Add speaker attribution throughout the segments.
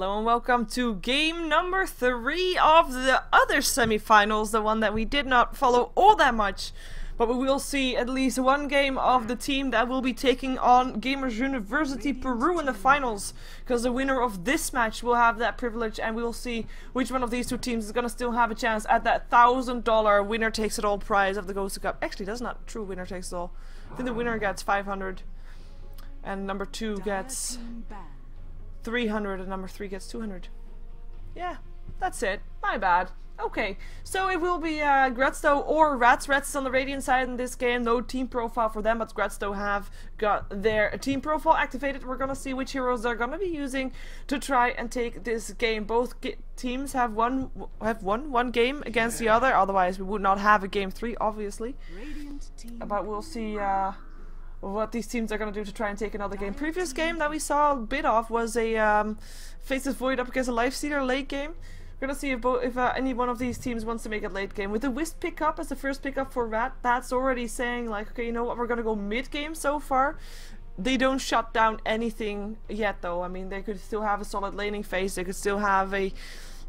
Speaker 1: Hello and welcome to game number 3 of the other semi-finals, the one that we did not follow all that much. But we will see at least one game of the team that will be taking on Gamers University Peru in the finals. Because the winner of this match will have that privilege, and we will see which one of these two teams is going to still have a chance at that $1,000 winner takes it all prize of the GosuCup. Actually, that's not true winner takes it all. I think the winner gets 500 and number 2 gets 300 and number 3 gets 200. Yeah, that's it. My bad. Okay, so it will be Grats Tho or Rats. Rats is on the Radiant side in this game. No team profile for them, but Grats Tho have got their team profile activated. We're gonna see which heroes they're gonna be using to try and take this game. Both teams have won one game against the other. Otherwise, we would not have a game 3, obviously. But we'll see what these teams are going to do to try and take another game. Previous game that we saw a bit of was a Faceless Void up against a Lifestealer late game. We're going to see if any one of these teams wants to make it late game. With the Wisp pickup as the first pickup for Rat, that's already saying like, okay, you know what, we're going to go mid game so far. They don't shut down anything yet though. I mean, they could still have a solid laning phase, they could still have a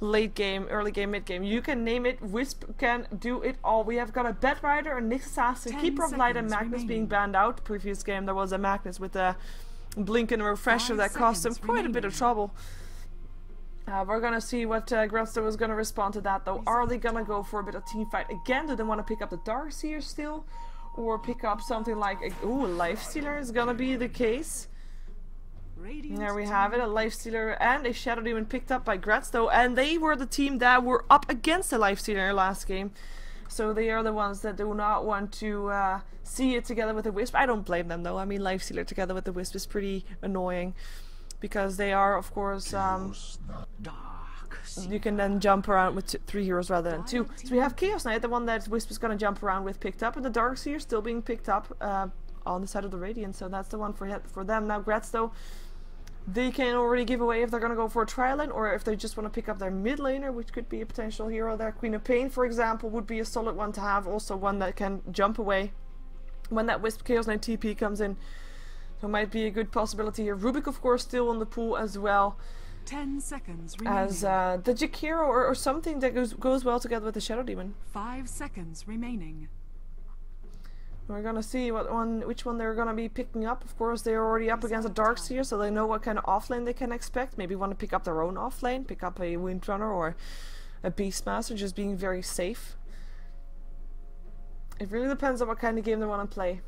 Speaker 1: late game, early game, mid game. You can name it. Wisp can do it all. We have got a Bed Rider, a Nyx Assassin, Keeper of Light, and Magnus being banned out. Previous game there was a Magnus with a blink and a refresher that cost him quite a bit of trouble. We're gonna see what Grats Tho is gonna respond to that though. Are they gonna go for a bit of team fight again? Do they want to pick up the Darkseer still? Or pick up something like a Lifestealer is gonna be the case. There we have it, a Lifestealer and a Shadow Demon picked up by Grats Tho, and they were the team that were up against the Lifestealer last game. So they are the ones that do not want to see it together with the Wisp. I don't blame them though. I mean, Lifestealer together with the Wisp is pretty annoying. Because they are, of course, you can then jump around with 3 heroes rather than 2. So we have Chaos Knight, the one that Wisp is going to jump around with, picked up, and the Darkseer still being picked up on the side of the Radiant. So that's the one for them. Now Grats Tho, they can already give away if they're going to go for a trial lane or if they just want to pick up their mid laner, which could be a potential hero there. Queen of Pain, for example, would be a solid one to have. Also one that can jump away when that Wisp Chaos Knight TP comes in. So might be a good possibility here. Rubik, of course, still on the pool as well.
Speaker 2: 10 seconds remaining.
Speaker 1: As the Jakiro or something that goes well together with the Shadow Demon.
Speaker 2: 5 seconds remaining.
Speaker 1: We're gonna see which one they're gonna be picking up. Of course, they're already up against a Darkseer, so they know what kind of offlane they can expect. Maybe want to pick up their own offlane, pick up a Windrunner or a Beastmaster, just being very safe. It really depends on what kind of game they want to play.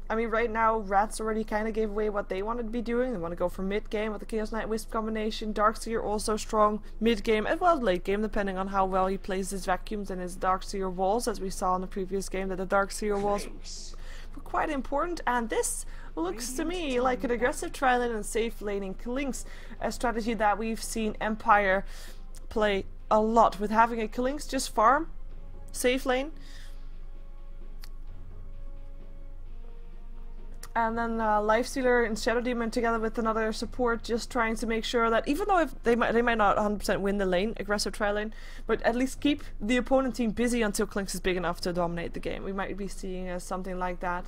Speaker 1: I mean, right now, Rats already kind of gave away what they wanted to be doing. They want to go for mid-game with the Chaos Knight Wisp combination. Darkseer also strong mid-game as well as late-game, depending on how well he plays his vacuums and his Darkseer walls, as we saw in the previous game, that the Darkseer walls were quite important. And this looks to me like an aggressive tri-lane and safe laning Klinks, a strategy that we've seen Empire play a lot, with having a Klinks just farm, safe lane, and then Lifestealer and Shadow Demon together with another support, just trying to make sure that even though if they might not 100% win the lane, aggressive tri-lane, but at least keep the opponent team busy until Klinks is big enough to dominate the game. We might be seeing something like that.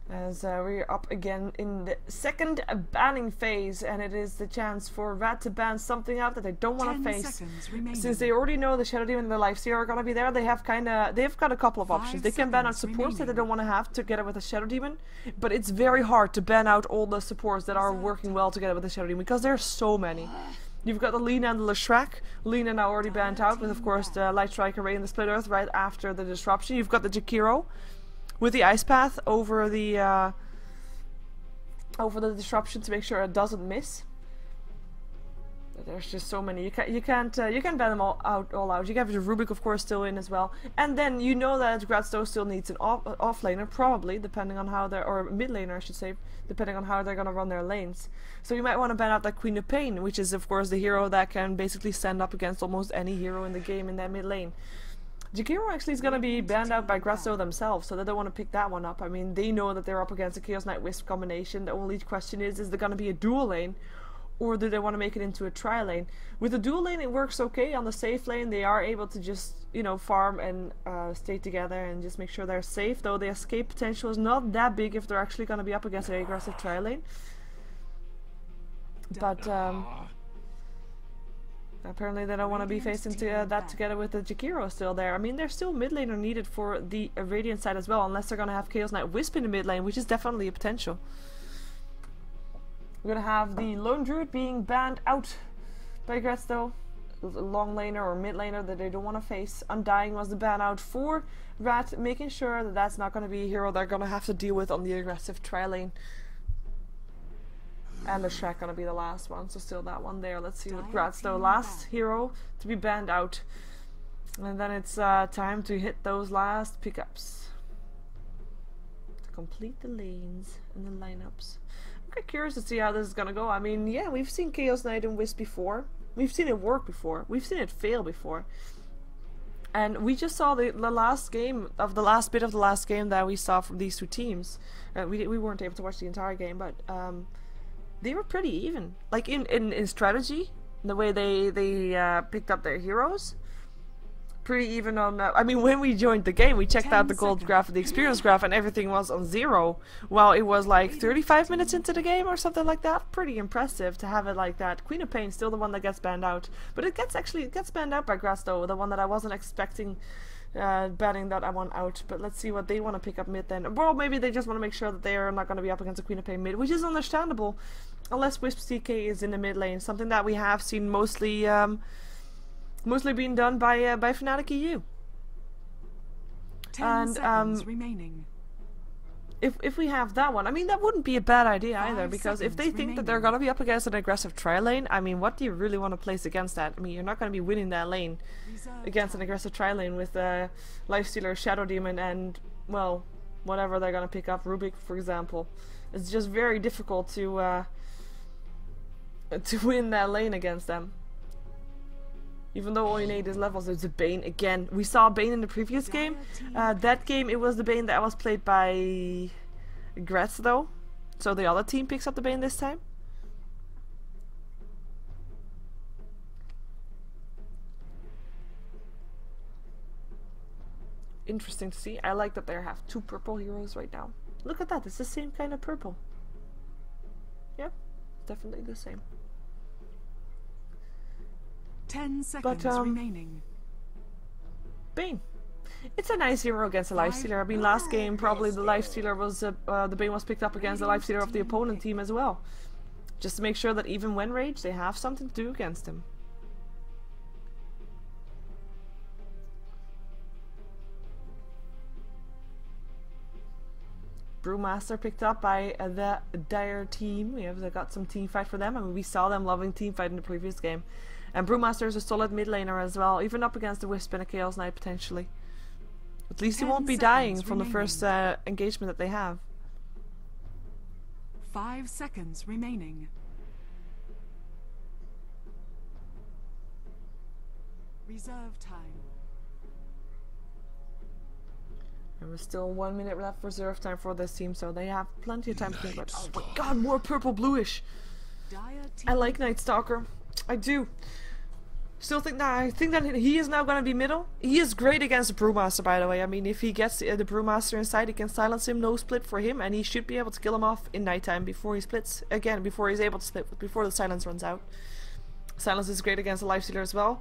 Speaker 1: As we're up again in the second banning phase, and it is the chance for Rat to ban something out that they don't want to face. Since they already know the Shadow Demon and the Lifestealer are going to be there, they've got a couple of options. They can ban out supports that they don't want to have together with the Shadow Demon, but it's very hard to ban out all the supports that are working well together with the Shadow Demon, because there are so many. You've got the Lina and the Leshrac. Lina now already banned out, with of course the Light Striker Ray and the Split Earth right after the disruption. You've got the Jakiro with the Ice Path over the disruption to make sure it doesn't miss. But there's just so many. You can ban them all out. You have the Rubik, of course, still in as well. And then you know that Grats Tho still needs an off laner, probably, depending on how they're, or mid laner I should say, depending on how they're gonna run their lanes. So you might want to ban out that Queen of Pain, which is of course the hero that can basically stand up against almost any hero in the game in that mid lane. Jakiro actually is going to be banned out by Grats Tho themselves, so they don't want to pick that one up. I mean, they know that they're up against a Chaos Knight Wisp combination. The only question is there going to be a dual lane, or do they want to make it into a tri lane? With the dual lane, it works okay. On the safe lane, they are able to just, you know, farm and stay together and just make sure they're safe, though the escape potential is not that big if they're actually going to be up against an aggressive tri lane. But Apparently they don't want to be facing that together with the Jakiro still there. I mean, there's still mid laner needed for the Radiant side as well, unless they're going to have Chaos Knight Wisp in the mid lane, which is definitely a potential. We're going to have the Lone Druid being banned out by Grats Tho. Long laner or mid laner that they don't want to face. Undying was the ban out for Rat, making sure that that's not going to be a hero they're going to have to deal with on the aggressive tri lane. And the Shrek gonna be the last one, so still that one there. Let's see what Grats Tho, last hero to be banned out. And then it's time to hit those last pickups. To complete the lanes and the lineups. I'm quite curious to see how this is gonna go. I mean, yeah, we've seen Chaos Knight and Wisp before. We've seen it work before. We've seen it fail before. And we just saw the last game of the last bit of the last game that we saw from these two teams. We weren't able to watch the entire game, but they were pretty even. Like in strategy, the way they picked up their heroes, pretty even on. I mean, when we joined the game, we checked out the gold graph and the experience graph, and everything was on 0. While it was like 35 minutes into the game or something like that. Pretty impressive to have it like that. Queen of Pain still the one that gets banned out, but it gets banned out by Grats Tho, the one that I wasn't expecting. Banning that I want out, but let's see what they want to pick up mid then. Well, maybe they just want to make sure that they are not going to be up against a Queen of Pain mid, which is understandable, unless Wisp CK is in the mid lane, something that we have seen mostly being done by Fnatic EU.
Speaker 2: 10 seconds remaining.
Speaker 1: If we have that one, I mean, that wouldn't be a bad idea either, because if they think that they're going to be up against an aggressive tri lane, I mean, what do you really want to place against that? I mean, you're not going to be winning that lane against an aggressive tri lane with Lifestealer, Shadow Demon, and, well, whatever they're going to pick up, Rubik, for example. It's just very difficult to win that lane against them. Even though all you need is levels, there's a Bane again. We saw Bane in the previous game. That game, it was the Bane that was played by Grats Tho. So the other team picks up the Bane this time. Interesting to see. I like that they have 2 purple heroes right now. Look at that, it's the same kind of purple. Yep, definitely the same.
Speaker 2: 10 seconds remaining.
Speaker 1: Bane. It's a nice hero against a Lifestealer. I mean, last game probably the Lifestealer was the Bane was picked up against the Lifestealer of the opponent team as well, just to make sure that even when rage, they have something to do against him. Brewmaster picked up by the Dire team. We have got some team fight for them. I mean, we saw them loving team fight in the previous game. And Brewmaster is a solid mid laner as well, even up against the Wisp and a Chaos Knight potentially. At least he won't be dying from the first engagement that they have.
Speaker 2: 5 seconds remaining. Reserve time.
Speaker 1: And we're still 1 minute left for reserve time for this team, so they have plenty of time to think about. Oh my god, more purple bluish! I like Night Stalker. I do. Still think that I think that he is now going to be middle. He is great against the Brewmaster, by the way. I mean, if he gets the Brewmaster inside, he can silence him, no split for him, and he should be able to kill him off in nighttime before he splits. Again, before he's able to split, before the silence runs out. Silence is great against the Lifestealer as well.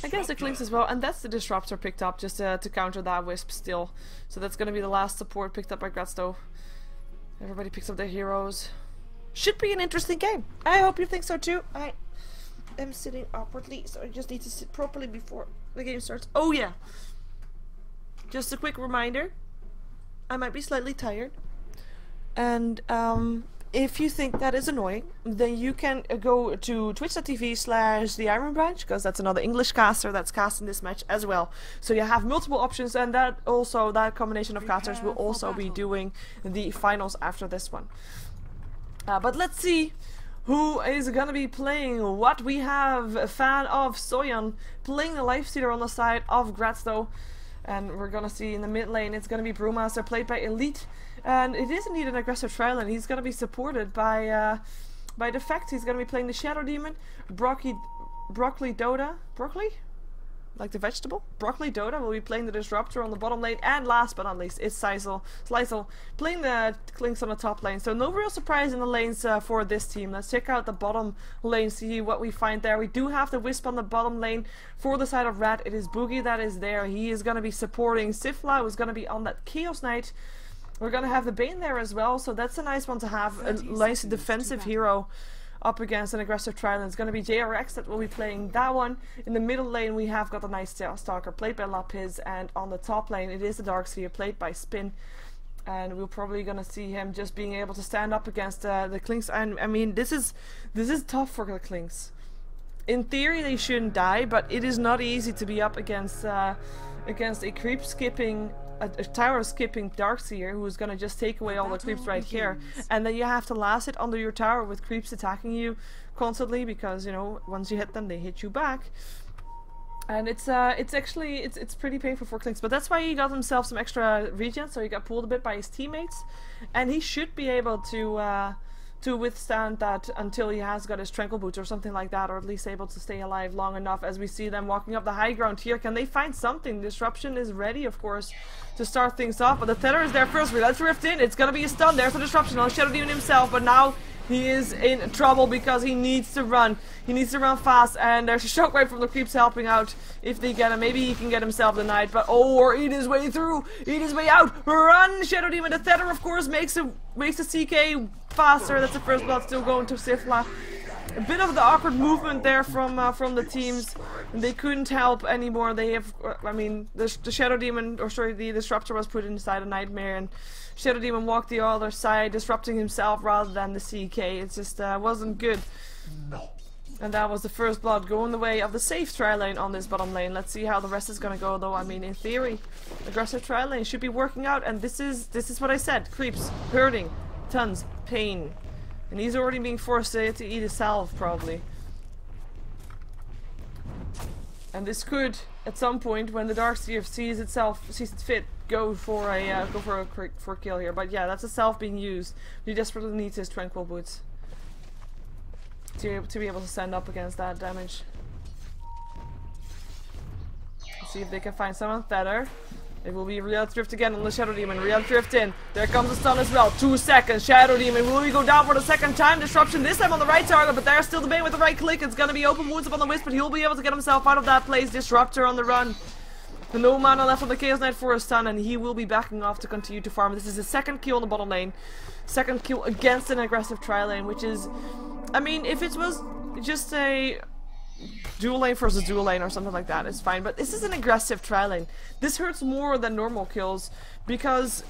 Speaker 1: Against the Clinks as well, and that's the Disruptor picked up just to counter that Wisp still. So that's going to be the last support picked up by Grats Tho. Everybody picks up their heroes. Should be an interesting game. I hope you think so too. I am sitting awkwardly, so I just need to sit properly before the game starts. Oh yeah! Just a quick reminder. I might be slightly tired. And if you think that is annoying, then you can go to twitch.tv/theironbranch, because that's another English caster that's casting this match as well. So you have multiple options, and that combination of casters will also be doing the finals after this one. But let's see who is gonna be playing what. We have a fan of Soyeon playing the Lifestealer on the side of Grats Tho. And we're gonna see in the mid lane, it's gonna be Brewmaster played by Elite. And it is indeed an aggressive trial, and he's gonna be supported by Defect. He's gonna be playing the Shadow Demon, Broccoli Doda. Broccoli? like the vegetable. Broccoli Dota will be playing the Disruptor on the bottom lane, and last but not least, it's Slizel playing the Clinks on the top lane. So no real surprise in the lanes for this team. Let's check out the bottom lane, see what we find there. We do have the Wisp on the bottom lane for the side of Rat. It is Boogie that is there. He is going to be supporting Sifla, who's going to be on that Chaos Knight. We're going to have the Bane there as well, so that's a nice one to have. A nice defensive hero up against an aggressive Trident. It's going to be JRX that will be playing that one. In the middle lane we have got a nice Stalker played by Lapis, and on the top lane it is the Darkseer played by Spin. And we're probably going to see him just being able to stand up against the Clinks. And I mean, this is tough for the Clinks. In theory they shouldn't die, but it is not easy to be up against a creep skipping, a tower skipping Darkseer who is gonna just take away all the creeps right here, and then you have to last it under your tower with creeps attacking you constantly, because you know, once you hit them they hit you back, and it's actually pretty painful for Clinks. But that's why he got himself some extra regen, so he got pulled a bit by his teammates, and he should be able to withstand that until he has got his Tranquil Boots or something like that, or at least able to stay alive long enough. As we see them walking up the high ground here, can they find something? Disruption is ready, of course, to start things off, but the Tether is there first. Let's rift in. It's gonna be a stun. There's the Disruption on Shadow Demon himself, but now he is in trouble because he needs to run. He needs to run fast, and there's a Shockwave from the creeps helping out if they get him. Maybe he can get himself the Knight, but or eat his way through, eat his way out. Run, Shadow Demon. The Tether, of course, makes a CK faster. That's the first blood still going to Sifla. A bit of the awkward movement there from the teams. They couldn't help anymore. They have, I mean, the Shadow Demon, or sorry, the Disruptor was put inside a Nightmare, and Shadow Demon walked the other side, disrupting himself rather than the CK. It just wasn't good. No. And that was the first blood going the way of the safe tri-lane on this bottom lane. Let's see how the rest is gonna go, though. I mean, in theory, aggressive tri-lane should be working out, and this is what I said. Creeps, hurting, tons, pain. And he's already being forced to eat a salve, probably. And this could, at some point, when the Darkseer sees it fit, go for a kill here. But yeah, that's a salve being used. He desperately needs his Tranquil Boots to be able to stand up against that damage. Let's see if they can find someone better. It will be Real Drift again on the Shadow Demon. Real Drift in. There comes the stun as well. 2 seconds. Shadow Demon. Will he go down for the second time? Disruption this time on the right target, but there's still the Bane with the right click. It's gonna be open wounds up on the Wisp, but he'll be able to get himself out of that place. Disruptor on the run. No mana left on the Chaos Knight for a stun, and he will be backing off to continue to farm. This is his second kill on the bottom lane. Second kill against an aggressive tri-lane, which is, I mean, if it was just a dual lane versus dual lane or something like that, it's fine, but this is an aggressive tri-lane. This hurts more than normal kills because,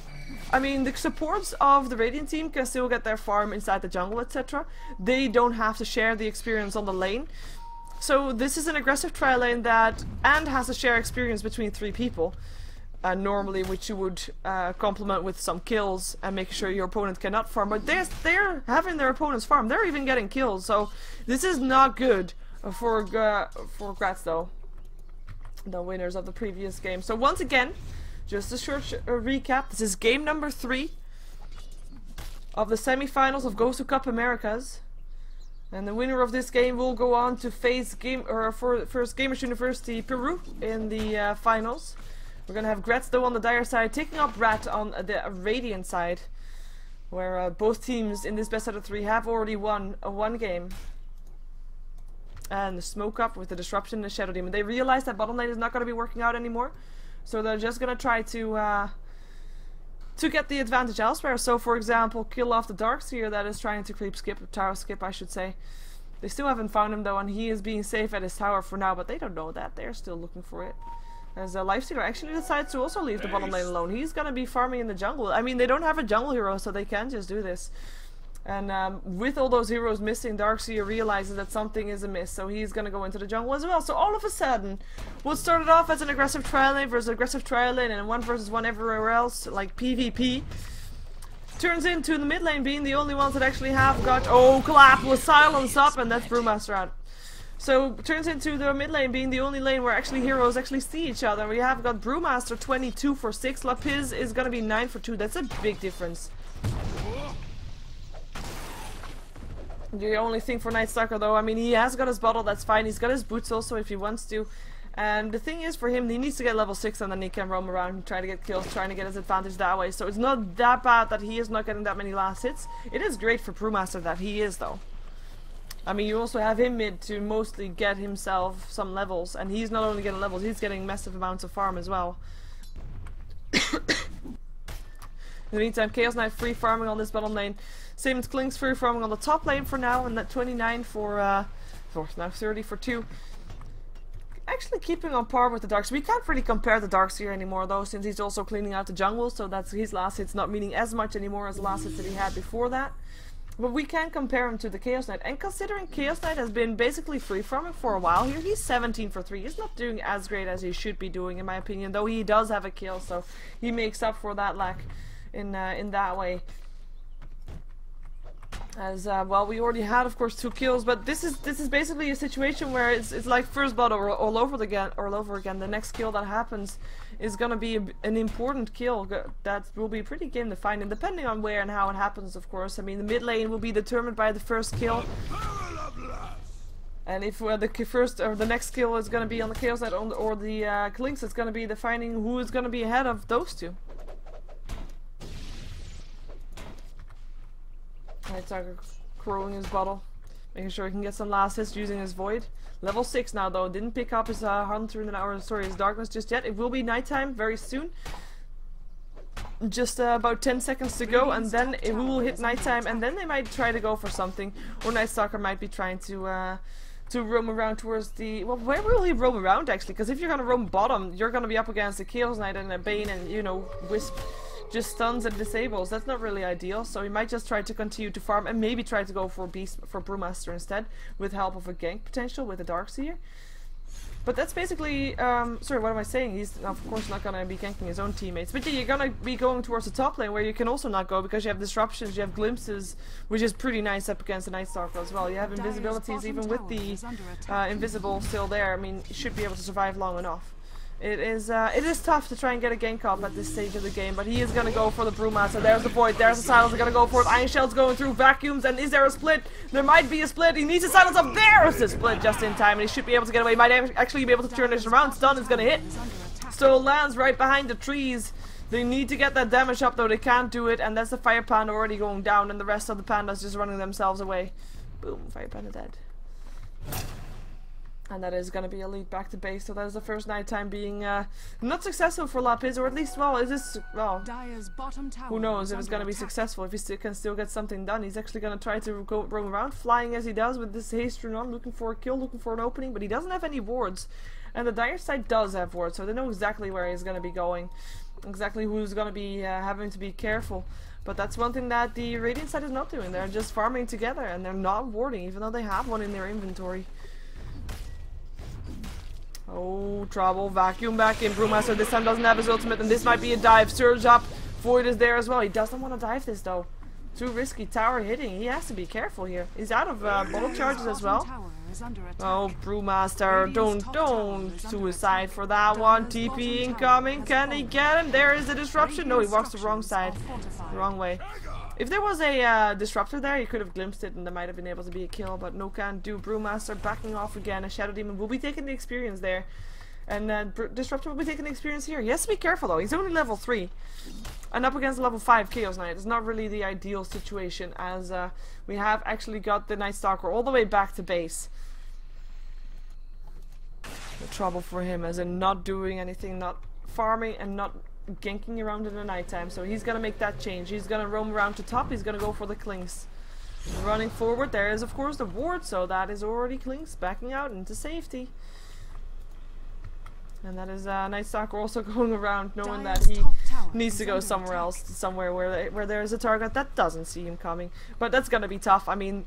Speaker 1: I mean, the supports of the Radiant team can still get their farm inside the jungle, etc. They don't have to share the experience on the lane. So this is an aggressive tri-lane that has to share experience between 3 people. Normally, which you would complement with some kills and make sure your opponent cannot farm, but they're having their opponents farm. They're even getting kills, so this is not good for Grats Tho, the winners of the previous game. So once again, just a short recap. This is game number 3 of the semi-finals of GosuCup Americas, and the winner of this game will go on to face first Gamers University Peru in the finals. We're gonna have Grats Tho on the Dire side taking up Rat on the Radiant side, where both teams in this best out of 3 have already won one game. And the Smoke Up with the Disruption and the Shadow Demon. They realize that bottom lane is not going to be working out anymore, so they're just going to try to get the advantage elsewhere. So, for example, kill off the Darkseer that is trying to creep skip, tower skip, I should say. They still haven't found him though, and he is being safe at his tower for now, but they don't know that. They're still looking for it. As Lifestealer actually decides to also leave the bottom lane alone. He's going to be farming in the jungle. I mean, they don't have a jungle hero, so they can just do this. And with all those heroes missing, Darkseer realizes that something is amiss, so he's gonna go into the jungle as well. So all of a sudden, what started off as an aggressive tri-lane versus aggressive tri-lane and 1 versus 1 everywhere else, like PvP, turns into the mid lane being the only ones that actually have got, oh, Clap was silenced up, and that's Brewmaster out. So turns into the mid lane being the only lane where actually heroes actually see each other. We have got Brewmaster 22 for 6, Lapis is gonna be 9 for 2. That's a big difference. The only thing for Night Stalker though, I mean, he has got his bottle, that's fine. He's got his boots also if he wants to. And the thing is, for him, he needs to get level 6 and then he can roam around and try to get kills, trying to get his advantage that way. So it's not that bad that he is not getting that many last hits. It is great for Brewmaster that he is, though. I mean, you also have him mid to mostly get himself some levels. And he's not only getting levels, he's getting massive amounts of farm as well. In the meantime, Chaos Knight free farming on this bottom lane. Same as Klink's free farming on the top lane for now. And that 29 for now 30 for 2. Actually keeping on par with the Darks. We can't really compare the Darks here anymore though, since he's also cleaning out the jungle, so that's his last hits not meaning as much anymore as the last hits that he had before that. But we can compare him to the Chaos Knight, and considering Chaos Knight has been basically free farming for a while here, he's 17 for 3. He's not doing as great as he should be doing in my opinion, though he does have a kill, so he makes up for that lack in that way. As well, we already had, of course, 2 kills, but this is basically a situation where it's like first blood all over again. The next kill that happens is gonna be an important kill that will be pretty game defining, depending on where and how it happens. Of course, I mean the mid lane will be determined by the first kill, and if the first or the next kill is gonna be on the Chaos Knight or the Klinks, it's gonna be defining who is gonna be ahead of those two. Night Stalker crowing his bottle, making sure he can get some last hits using his Void. Level 6 now though, didn't pick up his his Darkness just yet. It will be nighttime very soon. Just about 10 seconds to go, and then it will hit nighttime, and then they might try to go for something. Or Night Stalker might be trying to roam around towards the... Well, where will he roam around actually? Because if you're gonna roam bottom, you're gonna be up against a Chaos Knight and a Bane and, you know, Wisp. Just stuns and disables. That's not really ideal, so he might just try to continue to farm and maybe try to go for Brewmaster instead, with help of a gank potential with the Darkseer. But that's basically, sorry, what am I saying? He's of course not gonna be ganking his own teammates, but yeah, you're gonna be going towards the top lane where you can also not go because you have disruptions, you have glimpses, which is pretty nice up against the Night Stalker as well. You have invisibilities even with the invisible still there. I mean, you should be able to survive long enough. It is tough to try and get a gank up at this stage of the game, but he is gonna go for the Brewmaster. There's the Void, there's the Silence, they're gonna go for it. Iron Shell's going through vacuums, and is there a split? There might be a split. He needs to silence up. There's the split just in time, and he should be able to get away. He might actually be able to turn this around. Stun is gonna hit. Still lands right behind the trees. They need to get that damage up, though they can't do it, and that's the Fire Panda already going down, and the rest of the pandas just running themselves away. Boom, Fire Panda dead. And that is going to be a lead back to base, so that is the first nighttime being not successful for Lapis, or at least, well, is this, well, who knows if it's going to be successful, if he can still get something done. He's actually going to try to go roam around, flying as he does with this haste rune on, looking for a kill, looking for an opening, but he doesn't have any wards. And the Dire side does have wards, so they know exactly where he's going to be going, exactly who's going to be having to be careful. But that's one thing that the Radiant side is not doing. They're just farming together, and they're not warding, even though they have one in their inventory. Oh, trouble. Vacuum back in. Brewmaster this time doesn't have his ultimate, and this might be a dive. Surge up. Void is there as well. He doesn't want to dive this, though. Too risky. Tower hitting. He has to be careful here. He's out of bottle charges as well. Oh, Brewmaster. Don't suicide for that one. TP incoming. Can he get him? There is a disruption. No, he walks the wrong side. The wrong way. If there was a disruptor there, he could have glimpsed it and there might have been able to be a kill, but no can do. Brewmaster backing off again. A Shadow Demon will be taking the experience there. And Disruptor will be taking the experience here. He has to be careful though. He's only level 3. And up against level 5 Chaos Knight. It's not really the ideal situation, as we have actually got the Night Stalker all the way back to base. The trouble for him as in not doing anything, not farming and not ganking around in the nighttime, so he's gonna make that change. He's gonna roam around to top. He's gonna go for the Klinks. Running forward, there is of course the ward, so that is already Klinks backing out into safety. And that is Night Stalker also going around, knowing that he needs to go somewhere else, somewhere where there is a target that doesn't see him coming. But that's gonna be tough. I mean,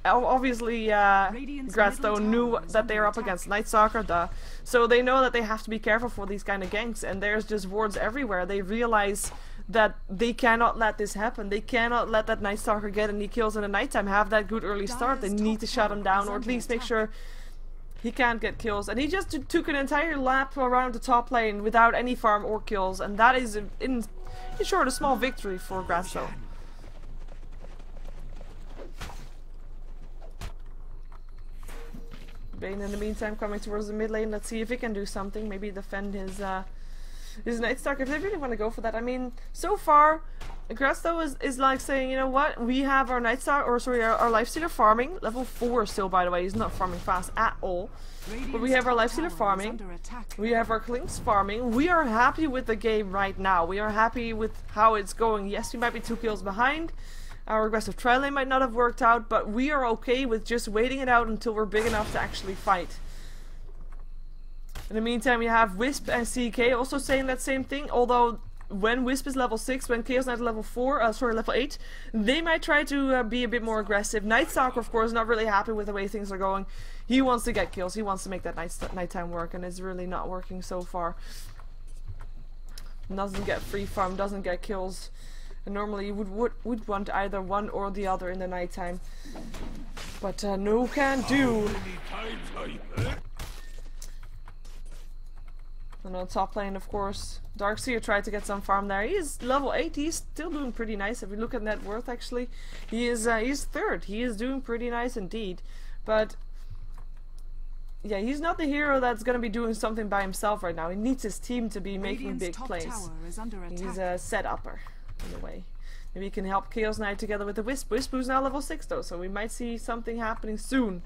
Speaker 1: obviously, Grats Tho knew that they are up against Night Stalker, so they know that they have to be careful for these kind of ganks, and there's just wards everywhere. They realize that they cannot let this happen. They cannot let that Night Stalker get any kills in the nighttime, have that good early start. They need to shut him down, or at least make sure he can't get kills. And he just took an entire lap around the top lane without any farm or kills, and that is, in short, a small victory for Grats Tho. Bane in the meantime coming towards the mid lane. Let's see if he can do something. Maybe defend his Night Stalker if they really want to go for that. I mean, so far, Grats Tho is like saying, you know what, we have our Night Stalker, or sorry, our Lifestealer farming. Level 4 still, by the way. He's not farming fast at all. But we have our Lifestealer farming. We have our Klings farming. We are happy with the game right now. We are happy with how it's going. Yes, we might be 2 kills behind. Our aggressive tri lane might not have worked out, but we are okay with just waiting it out until we're big enough to actually fight. In the meantime, we have Wisp and CK also saying that same thing, although when Wisp is level 6, when Chaos Knight is level 4, level 8, they might try to be a bit more aggressive. Night Stalker, of course, not really happy with the way things are going. He wants to get kills, he wants to make that nighttime work, and it's really not working so far. Doesn't get free farm, doesn't get kills. And normally you would want either one or the other in the nighttime. But no can do. And on top lane, of course, Darkseer tried to get some farm there. He is level 8. He's still doing pretty nice. If we look at net worth, actually, he's 3rd. He is doing pretty nice indeed. But yeah, he's not the hero that's gonna be doing something by himself right now. He needs his team to be making big plays. He's a set upper in a way. Maybe he can help Chaos Knight together with the Wisp. Wisp who's now level 6 though, so we might see something happening soon.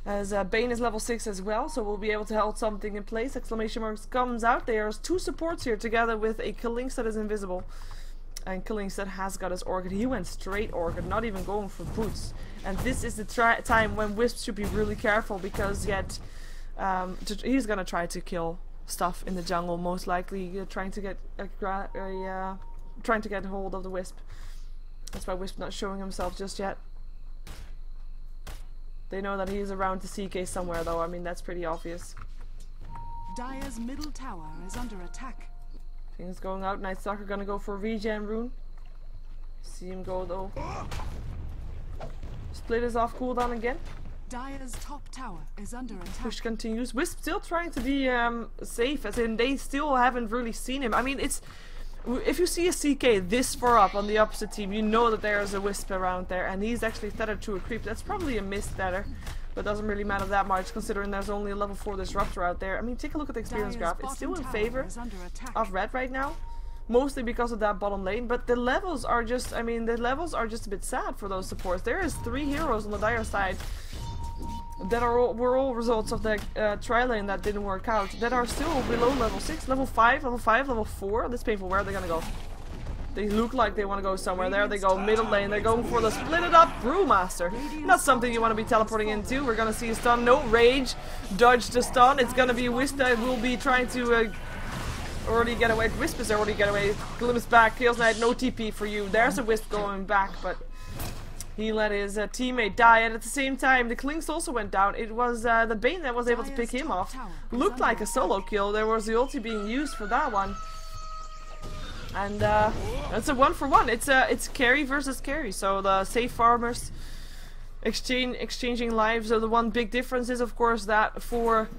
Speaker 1: As Bane is level 6 as well, so we'll be able to hold something in place. Exclamation marks comes out. There's 2 supports here together with a Klings that is invisible. And Klings that has got his Orchid. He went straight Orchid, not even going for boots. And this is the time when Wisp should be really careful, because yet he's gonna try to kill stuff in the jungle, most likely trying to get hold of the Wisp. That's why Wisp not showing himself just yet. They know that he's around the CK somewhere though, I mean that's pretty obvious.
Speaker 2: Dire's middle tower is under attack.
Speaker 1: Things going out, Night Stalker gonna go for a regen rune. See him go though. Split is off cooldown again.
Speaker 2: Dire's top tower is under attack.
Speaker 1: Push continues. Wisp still trying to be safe, as in they still haven't really seen him. I mean, it's if you see a CK this far up on the opposite team, you know that there's a Wisp around there, and he's actually tethered to a creep. That's probably a missed tether, but doesn't really matter that much considering there's only a level 4 Disruptor out there. I mean, take a look at the experience graph. It's still in favor of red right now, mostly because of that bottom lane, but the levels are just, I mean, the levels are just a bit sad for those supports. There is 3 heroes on the Dire side that were all results of the tri-lane that didn't work out, that are still below level 6, level 5, level 4. That's painful. Where are they gonna go? They look like they want to go somewhere. There they go, middle lane. They're going for the split it up Brewmaster. Not something you want to be teleporting into. We're gonna see a stun. No rage. Dodge the stun. It's gonna be Wisp that will be trying to already get away. Wisp is already get away. Glimpse back. Chaos Knight, no TP for you. There's a Wisp going back, but he let his teammate die, and at the same time the Klings also went down. It was the Bane that was able to pick him off. Looked like a solo kill. There was the ulti being used for that one. And it's a 1-for-1. It's carry versus carry. So the safe farmers exchanging lives. So the one big difference is, of course, that for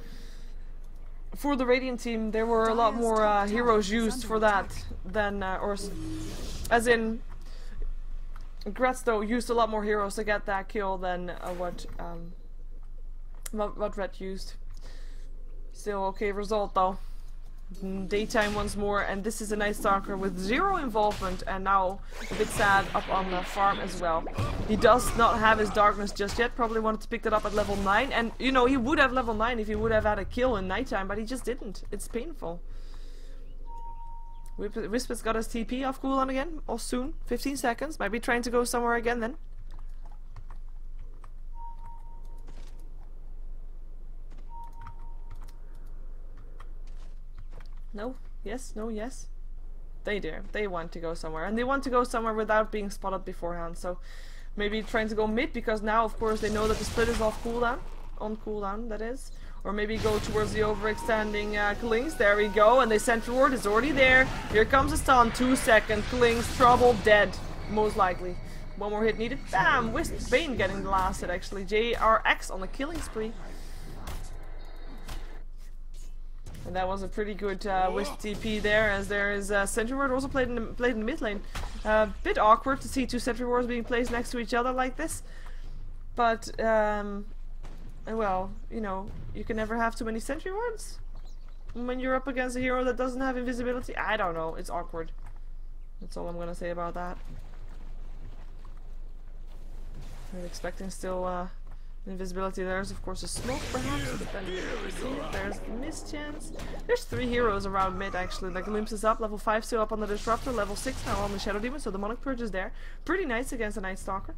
Speaker 1: the Radiant team there were a lot more heroes used for that than as in Grats Tho used a lot more heroes to get that kill than what Red used. Still okay result though. Daytime once more, and this is a Night Stalker with 0 involvement, and now a bit sad up on the farm as well. He does not have his darkness just yet. Probably wanted to pick that up at level 9, and you know, he would have level 9 if he would have had a kill in nighttime, but he just didn't. It's painful. Wisp has got his TP off cooldown again, or soon. 15 seconds. Might be trying to go somewhere again then. No? Yes? No? Yes? They do. They want to go somewhere. And they want to go somewhere without being spotted beforehand. So maybe trying to go mid, because now of course they know that the split is off cooldown. On cooldown, that is. Or maybe go towards the overextending Klings. There we go. And the sentry ward is already there. Here comes a stun. 2 seconds. Klings, trouble, dead. Most likely. One more hit needed. Bam! Wisp Bane getting the last hit actually. JRX on the killing spree. And that was a pretty good Wisp TP there, as there is Sentry Ward also played in the mid lane. Bit awkward to see 2 Sentry Wards being placed next to each other like this, but And well, you know, you can never have too many sentry wards when you're up against a hero that doesn't have invisibility. I don't know, it's awkward. That's all I'm gonna say about that. I'm expecting still invisibility. There's of course a smoke perhaps, but then there's the miss chance. There's 3 heroes around mid actually. Like Glimpse is up, level 5 still up on the Disruptor, level 6 now on the Shadow Demon, so the Demonic Purge is there. Pretty nice against the Night Stalker.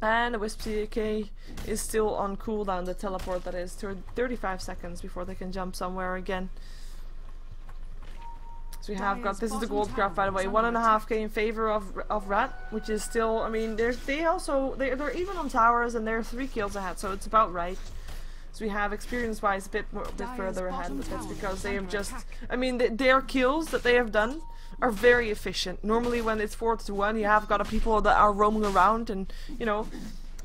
Speaker 1: And the Wisp CK is still on cooldown, the teleport that is, 35 seconds before they can jump somewhere again. So we have got, this is the gold craft by the way, 1.5k in favor of Rat, which is still, I mean, they're even on towers and they're 3 kills ahead, so it's about right. So we have experience wise a bit further ahead, but that's because they have just, I mean, their kills that they have done are very efficient. Normally when it's 4-1 you have got people that are roaming around and, you know,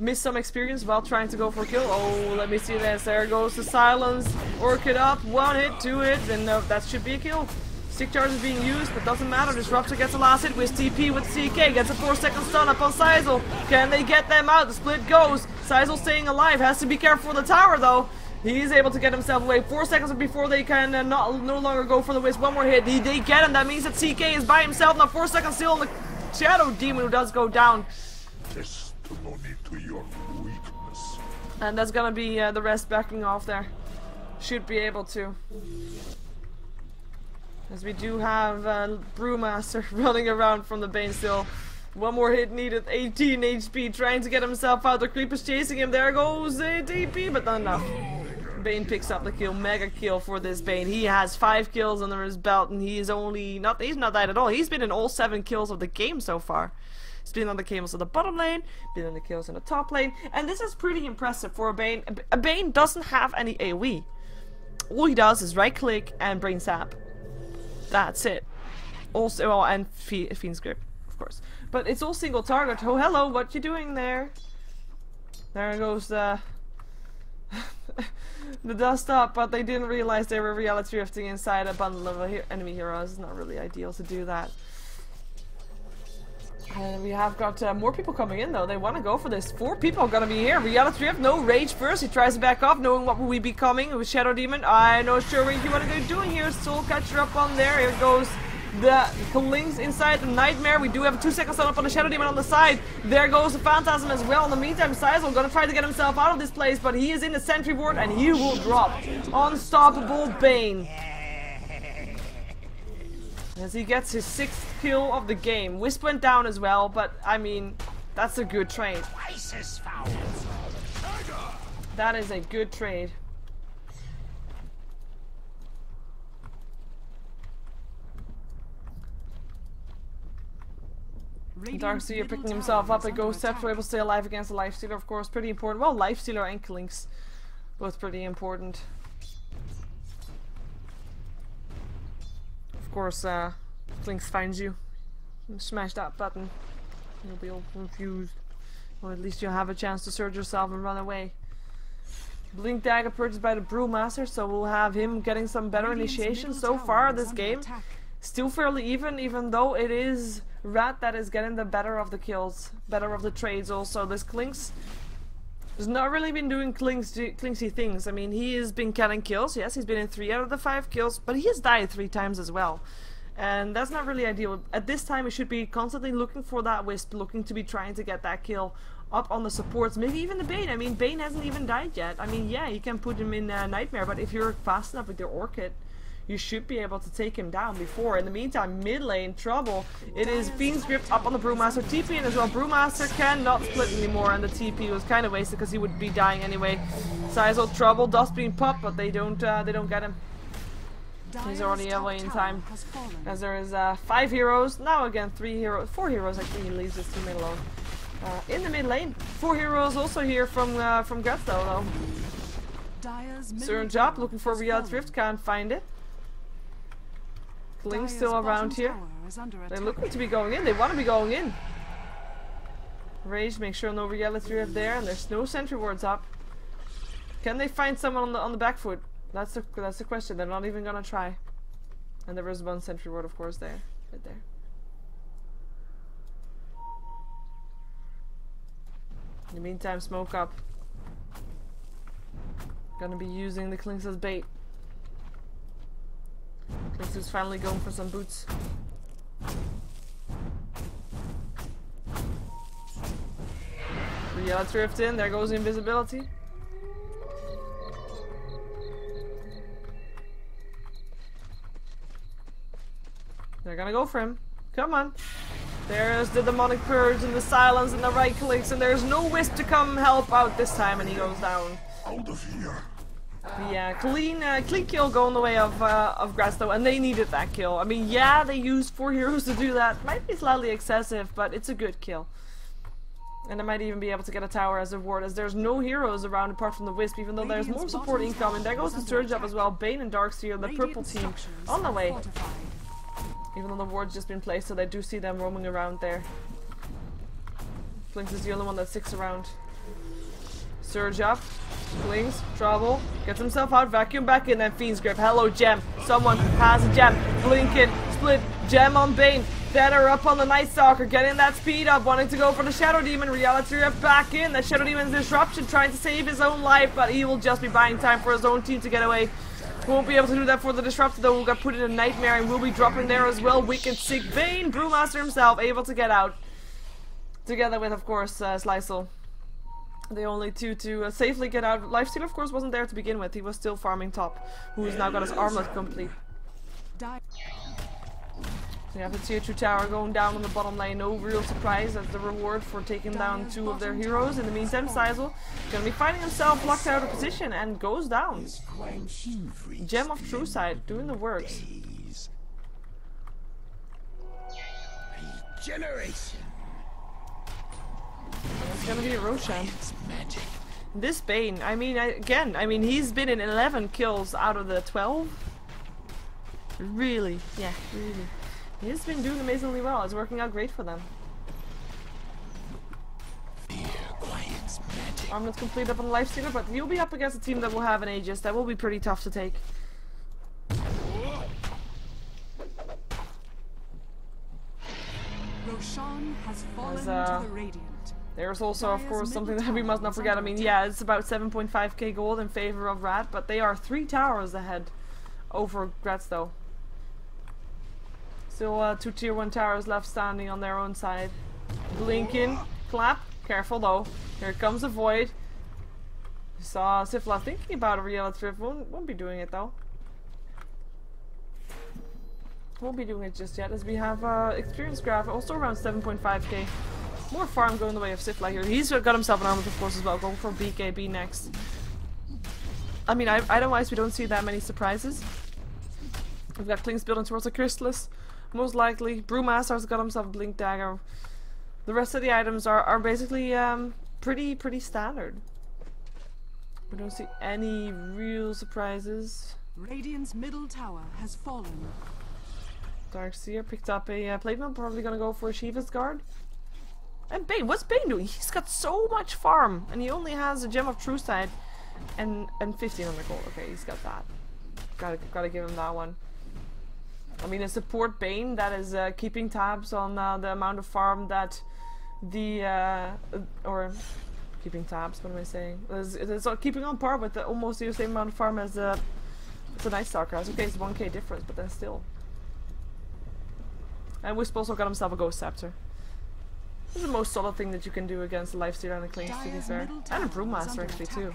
Speaker 1: miss some experience while trying to go for a kill. Oh, let me see this, there goes the silence, Orchid up, 1 hit, 2 hits, and that should be a kill. Stick charge is being used, but doesn't matter. Disruptor gets the last hit with TP with CK, gets a 4-second stun up on Sizel. Can they get them out? The split goes. Sizel staying alive, has to be careful for the tower though. He's able to get himself away 4 seconds before they can no longer go for the Wisp. 1 more hit, they get him. That means that CK is by himself now. 4 seconds still on the Shadow Demon, who does go down.
Speaker 3: Testimony to your weakness.
Speaker 1: And that's gonna be the rest backing off there. Should be able to. As we do have Brewmaster running around from the Bane still. 1 more hit needed, 18 HP, trying to get himself out. The Creeper's chasing him, there goes the DP, but not enough. Bane picks up the kill, mega kill for this Bane. He has 5 kills under his belt and he's not died at all. He's been in all 7 kills of the game so far. He's been on the kills in the bottom lane, been on the kills in the top lane, and this is pretty impressive for a Bane. A Bane doesn't have any AoE. All he does is right click and Brain Sap. That's it. Also, well, and Fiend's Grip, of course. But it's all single target. Oh, hello, what you doing there? There goes the the dust up, but they didn't realize they were reality drifting inside a bundle of enemy heroes. It's not really ideal to do that. And we have got more people coming in though. They want to go for this. 4 people are gonna be here. Reality Drift, no rage first. He tries to back off, knowing what will we be coming with Shadow Demon. I'm not sure what you want to go doing here. Soul Catcher up on there. Here goes the Links inside the Nightmare. We do have a 2-second stun up on the Shadow Demon on the side. There goes the Phantasm as well. In the meantime, Sizel gonna try to get himself out of this place, but he is in the Sentry Ward and he will drop. Unstoppable Bane. As he gets his 6th kill of the game. Wisp went down as well, but I mean, that's a good trade. That is a good trade. Darkseer picking himself up at GosuCup, so able to stay alive against the Lifestealer, of course, pretty important. Well, Lifestealer and Klinks, both pretty important. Of course, Klinks finds you. Smash that button. You'll be all confused. Or at least you'll have a chance to surge yourself and run away. Blink Dagger purchased by the Brewmaster, so we'll have him getting some better initiation. So far this game, still fairly even though it is Rat that is getting the better of the kills, better of the trades also. This Klinks has not really been doing Klinksy things. I mean, he has been getting kills, yes, he's been in 3 out of the 5 kills, but he has died 3 times as well. And that's not really ideal. At this time, we should be constantly looking for that Wisp, looking to be trying to get that kill up on the supports, maybe even the Bane. I mean, Bane hasn't even died yet. I mean, yeah, you can put him in Nightmare, but if you're fast enough with your Orchid, you should be able to take him down before. In the meantime, mid lane, trouble. It is Fiend's Grip up on the Brewmaster. TP in as well. Brewmaster cannot split anymore, and the TP was kind of wasted because he would be dying anyway. Sizel, trouble. Dust being popped, but they don't get him. He's already away in time. As there is 5 heroes. Now again, 4 heroes. Actually, he leaves his teammate alone. In the mid lane, 4 heroes also here from Grats Tho though. Surge up, looking for Reality Drift, can't find it. Link's still around here. They're looking to be going in. They want to be going in. Rage, make sure no Reality Drift there, and there's no Sentry Wards up. Can they find someone on the back foot? That's the question. They're not even gonna try. And there is 1 Sentry Ward, of course, there, right there. In the meantime, smoke up. Gonna be using the Clinks as bait. Clinks is finally going for some boots. Yellow drift in, there goes invisibility. They're gonna go for him. Come on. There's the demonic purge and the silence and the right clicks, and there's no Wisp to come help out this time, and he goes down.
Speaker 3: Out of here.
Speaker 1: Yeah, clean kill going the way of Grats Tho, and they needed that kill. I mean, yeah, they used 4 heroes to do that. Might be slightly excessive, but it's a good kill. And they might even be able to get a tower as a ward, as there's no heroes around apart from the Wisp, even though there's more support incoming. There goes the Surge up as well. Bane and Darkseer, the purple team, on the way. Even though the ward's just been placed, so they do see them roaming around there. Blinks is the only one that sticks around. Surge up. Blinks, trouble, gets himself out, vacuum back in, then Fiend's Grip. Hello, Gem. Someone has a Gem. Blinking, split, Gem on Bane. Better up on the Night Stalker, getting that speed up, wanting to go for the Shadow Demon. Reality Rip back in. The Shadow Demon's disruption, trying to save his own life, but he will just be buying time for his own team to get away. Won't be able to do that for the Disruptor, though, who got put in a Nightmare and will be dropping there as well. Wicked Sick Bane, Brewmaster himself, able to get out. Together with, of course, Sliceal. The only two to safely get out. Lifestealer, of course, wasn't there to begin with. He was still farming top, who's now got his armlet complete. So you have the tier 2 tower going down on the bottom lane. No real surprise as the reward for taking down 2 of their heroes. In the meantime, Sliceal gonna be finding himself locked out of position and goes down. Gem of True Sight doing the works.
Speaker 4: Regeneration.
Speaker 1: It's gonna be a Roshan. This Bane, I mean, he's been in 11 kills out of the 12. Really, yeah, really. He's been doing amazingly well. It's working out great for them. Armlet's complete up on Lifestealer, but you'll be up against a team that will have an Aegis. That will be pretty tough to take.
Speaker 2: Roshan has fallen to the Radiant.
Speaker 1: There's also, of course, something that we must not forget. I mean, yeah, it's about 7.5k gold in favor of Rat, but they are 3 towers ahead over Grats Tho. Still 2 tier 1 towers left standing on their own side. Blinking, clap, careful though. Here comes a Void. You saw Sifla thinking about a reality drift, won't be doing it though. Won't be doing it just yet, as we have experience graph also around 7.5k. More farm going the way of Sifla here. He's got himself an armor of course as well, going for BKB next. I mean, item-wise we don't see that many surprises. We've got Klings building towards a Crystallis, most likely. Brewmaster's got himself a Blink Dagger. The rest of the items are basically pretty standard. We don't see any real surprises.
Speaker 2: Radiant's middle tower has fallen.
Speaker 1: Darkseer picked up a plate mill, probably gonna go for a Sheeva's Guard. And Bane, what's Bane doing? He's got so much farm, and he only has a Gem of True Sight and 1500 gold. Okay, he's got that. Gotta give him that one. I mean, a support Bane that is keeping tabs on the amount of farm that the or keeping tabs. What am I saying? It's keeping on par with almost the same amount of farm as the Night Stalker has. Okay, it's 1k difference, but then still. And Wisp also got himself a Ghost Scepter. This is the most solid thing that you can do against a Lifestealer and a Klings, to be fair. And a Brewmaster actually too.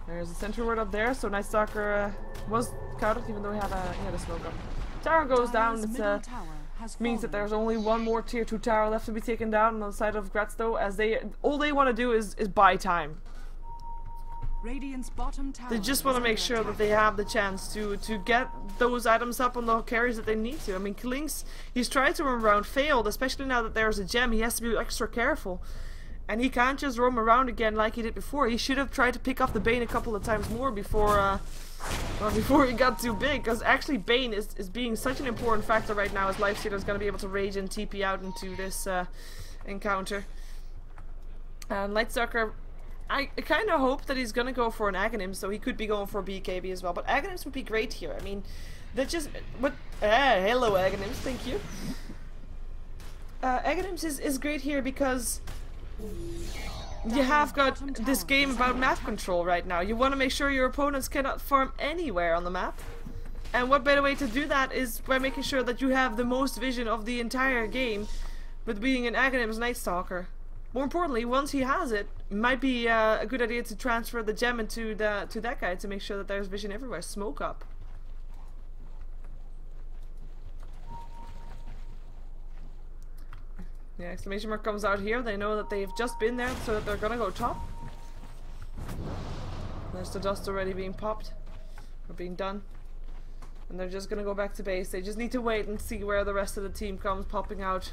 Speaker 1: There's a sentry ward up there, so Night Stalker was countered even though he had a smoke up. Tower goes down, it means that there's only one more tier 2 tower left to be taken down on the side of Grats Tho, as all they want to do is buy time.
Speaker 2: Radiant's bottom tower
Speaker 1: They just want to make sure that they have the chance to get those items up on the carries that they need to. I mean, Klings, he's tried to run around, failed, especially now that there's a gem. He has to be extra careful. And he can't just roam around again like he did before. He should have tried to pick off the Bane a couple of times more before he got too big. Because actually Bane is being such an important factor right now, as Lifestealer is going to be able to rage and TP out into this encounter. And Lightstalker, I kind of hope that he's going to go for an Aghanim, so he could be going for BKB as well. But Aghanims would be great here. I mean, that just... hello Aghanims, thank you. Aghanims is great here because... you have got this game about map control right now. You want to make sure your opponents cannot farm anywhere on the map. And what better way to do that is by making sure that you have the most vision of the entire game with being an Aghanim's Night Stalker. More importantly, once he has it, might be a good idea to transfer the gem into to that guy to make sure that there's vision everywhere. Smoke up. The exclamation mark comes out here. They know that they've just been there, so that they're gonna go top. There's the dust already being popped. Or being done. And they're just gonna go back to base. They just need to wait and see where the rest of the team comes popping out.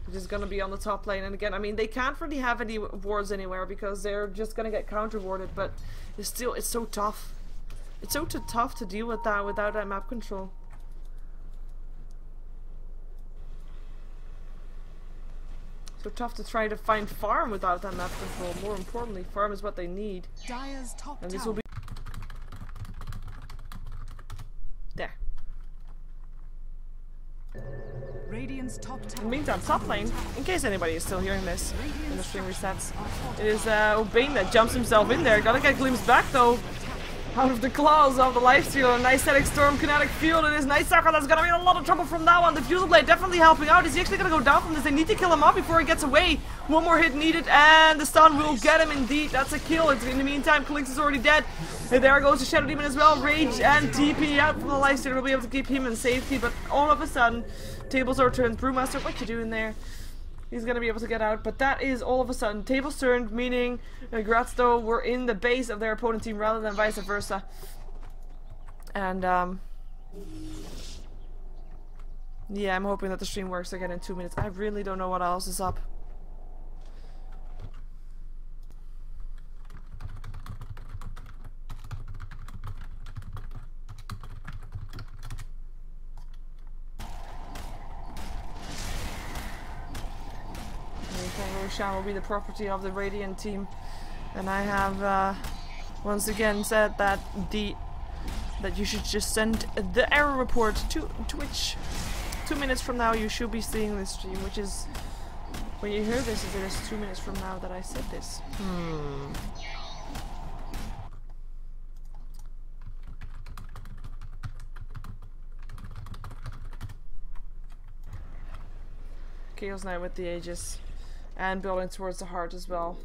Speaker 1: Which is gonna be on the top lane. And again, I mean, they can't really have any wards anywhere because they're just gonna get counter-warded. But it's so tough. It's so tough to deal with that without that map control. So tough to try to find farm without that map control. More importantly, farm is what they need.
Speaker 2: Dire's top
Speaker 1: And this
Speaker 2: tower.
Speaker 1: will be there.
Speaker 2: Radiant's top tower.
Speaker 1: In the meantime, top lane, in case anybody is still hearing this when the stream resets, it is O'Bane that jumps himself in there. Gotta get glimpsed back though. Out of the claws of the lifesteal, a nice static storm, kinetic field. It is Night Stalker that's gonna be in a lot of trouble from now on. The Fusel Blade definitely helping out. Is he actually gonna go down from this? They need to kill him off before he gets away. One more hit needed, and the stun will get him indeed. That's a kill. In the meantime, Kalinx is already dead. And there goes the Shadow Demon as well. Rage and TP out from the lifesteal will be able to keep him in safety, but all of a sudden, tables are turned. Brewmaster, what you doing there? He's gonna be able to get out, but that is all of a sudden tables turned, meaning Grats Tho were in the base of their opponent team rather than vice versa. And yeah, I'm hoping that the stream works again in 2 minutes. I really don't know what else is up. Roshan will be the property of the Radiant team, and I have once again said that you should just send the error report to Twitch. 2 minutes from now you should be seeing this stream, which is when you hear this, it is 2 minutes from now that I said this. Chaos Knight with the Aegis. And building towards the heart as well.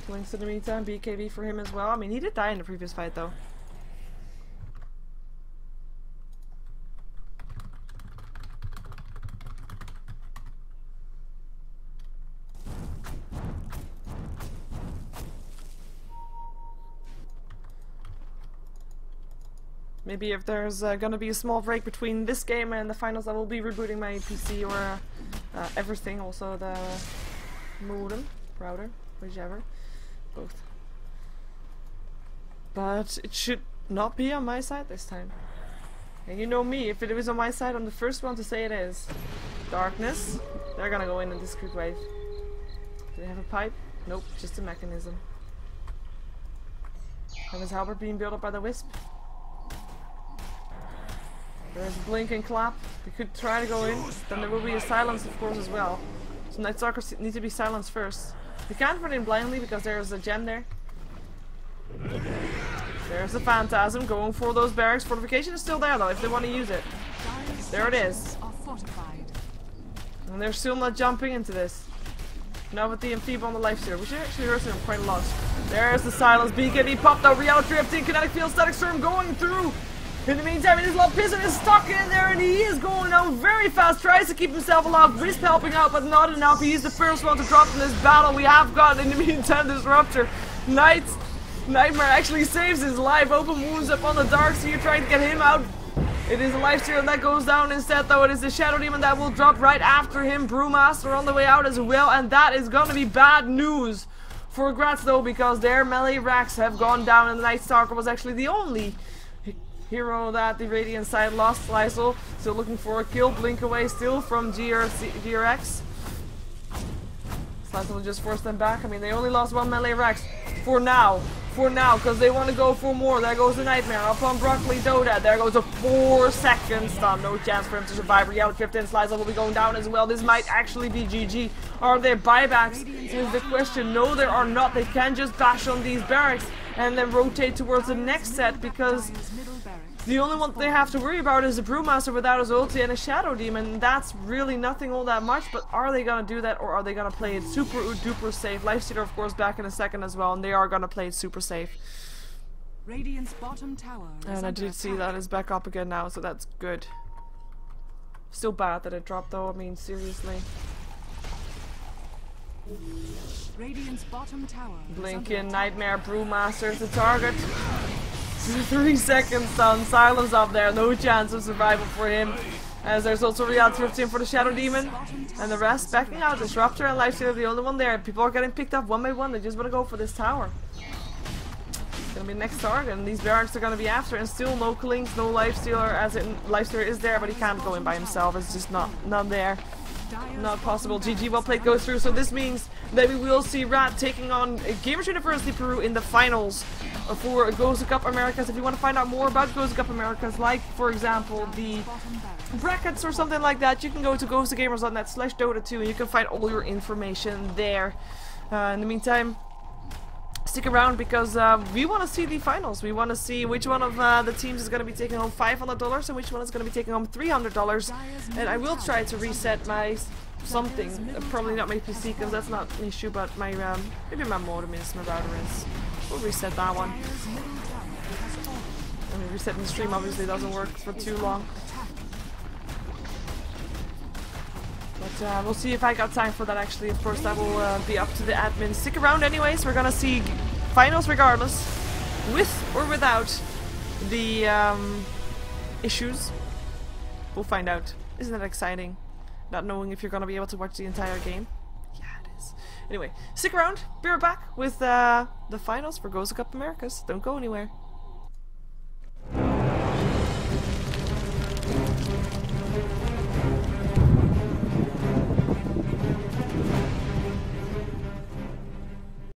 Speaker 1: Links in the meantime, BKB for him as well. I mean, he did die in the previous fight though. Maybe if there's gonna be a small break between this game and the finals, I will be rebooting my PC or everything, also the modem, router, whichever, both. But it should not be on my side this time. And you know me, if it was on my side, I'm the first one to say it is. Darkness, they're gonna go in this quick wave. Do they have a pipe? Nope, just a mechanism. And his halberd being built up by the Wisp. There's a blink and clap. We could try to go in. Then there will be a silence, of course, as well. So Night Stalkers need to be silenced first. We can't run in blindly because there's a gem there. There's the Phantasm going for those barracks. Fortification is still there though, if they want to use it. There it is. And they're still not jumping into this. Now with the Amphibo on the lifesteal, which actually hurts him quite a lot. There's the silence. BKB popped out. Reality drifting. Kinetic field. Static storm going through. In the meantime, it is Love Pizzin is stuck in there and he is going out very fast. Tries to keep himself alive. Wisp helping out, but not enough. He's the first one to drop in this battle. We have got, in the meantime, Disruptor. Nightmare actually saves his life. Open wounds up on the Darkseer, trying to get him out. It is a lifesteal that goes down instead, though. It is the Shadow Demon that will drop right after him. Brewmaster on the way out as well, and that is gonna be bad news for Grats Tho, because their melee racks have gone down, and the Night Stalker was actually the only hero that the Radiant side lost. Lysel still looking for a kill. Blink away still from GRX. Lysel will just force them back. I mean, they only lost one melee rack for now. for now, because they want to go for more. There goes the Nightmare up on Broccoli Doda. There goes a 4-second stun. No chance for him to survive. Reality 15 Slicer will be going down as well. This might actually be GG. Are there buybacks? Is the question. No, there are not. They can just bash on these barracks and then rotate towards the next set, because the only one they have to worry about is a Brewmaster without his ulti and a Shadow Demon. That's really nothing all that much, but are they gonna do that, or are they gonna play it super duper safe? Lifestealer, of course, back in a second as well, and they are gonna play it super safe.
Speaker 2: Radiant's bottom tower
Speaker 1: And I did see that is back up again now, so that's good. Still bad that it dropped though, I mean, seriously.
Speaker 2: Radiant's bottom tower
Speaker 1: Blinking, Nightmare, Brewmaster is the target. 3 seconds stun, silence up there, no chance of survival for him. As there's also Reality 15 for the Shadow Demon. And the rest backing out. Disruptor and Lifestealer the only one there. People are getting picked up one by one, they just want to go for this tower. It's gonna be the next target, and these barracks are gonna be after, and still no Klings, no Lifestealer, as in Lifestealer is there, but he can't go in by himself, it's just not there. Not possible. GG, well played goes through, so this means that we will see Rat taking on Gamers University Peru in the finals for GosuCup Americas. If you want to find out more about GosuCup Americas, like for example the brackets or something like that, you can go to gosugamers.net/Dota2 and you can find all your information there. In the meantime, stick around, because we want to see the finals. We want to see which one of the teams is going to be taking home $500 and which one is going to be taking home $300. And I will try to reset my something. Probably not my PC, because that's not an issue, but my maybe my modem is, my router is. We'll reset that one. I mean, resetting the stream obviously doesn't work for too long. But we'll see if I got time for that actually. Of course, that will be up to the admin. Stick around anyways, we're gonna see finals regardless. With or without the issues. We'll find out. Isn't that exciting? Not knowing if you're gonna be able to watch the entire game. Yeah, it is. Anyway, stick around. Be right back with the finals for GosuCup Americas. Don't go anywhere.